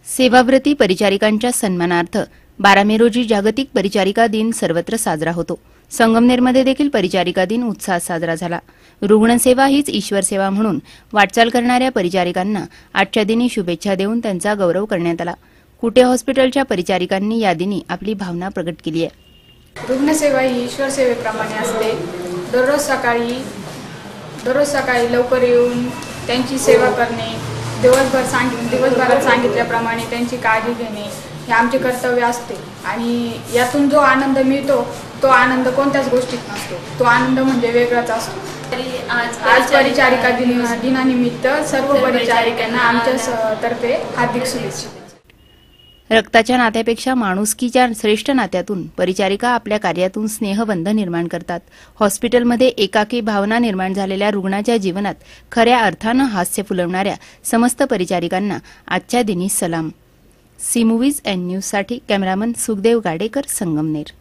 सेवाव्रती परिचारिकांच्या सन्मानार्थ 12 मे रोजी जागतिक परिचारिका दिन सर्वत्र साजरा होतो। संगमनेरमध्ये देखील परिचारिका दिन उत्साहात साजरा झाला। रुग्णसेवा हीच ईश्वर सेवा म्हणून वाटचाल करणाऱ्या परिचारिकांना आजच्या दिनी शुभेच्छा देऊन त्यांचा गौरव करण्यात आला। कुटे हॉस्पिटलच्या परिचारिकांनी या दिनी आपली भावना प्रकट केली आहे। रुग्णसेवा ही ईश्वर सेवेप्रमाणे असते। दररोज सकाळी लवकर येऊन त्यांची सेवा करणे, दिवसभरात सांगितल्याप्रमाणे त्यांची काळजी घेणे हे आमचे कर्तव्य असते आणि यातून जो आनंद मिळतो तो आनंद कोणत्याच गोष्टीत नसतो। तो आनंद म्हणजे वेगळाच असतो। आज परिचारिका दिनानिमित्त सर्व परिचारिकांना आमच्या तर्फे हार्दिक शुभेच्छा। रक्ताच्या नात्यापेक्षा माणुसकीच्या श्रेष्ठ नात्यातून परिचारिका आपल्या कार्यातून स्नेहबंध निर्माण करतात। हॉस्पिटलमध्ये एकाकी भावना निर्माण झालेल्या रुग्णाच्या जीवनात खऱ्या अर्थानं हास्य फुलवणाऱ्या समस्त परिचारिकांना आजच्या दिनी सलाम। सी मूव्हीज एंड न्यूजसाठी कॅमेरामन सुखदेव गाडेकर, संगमनेर।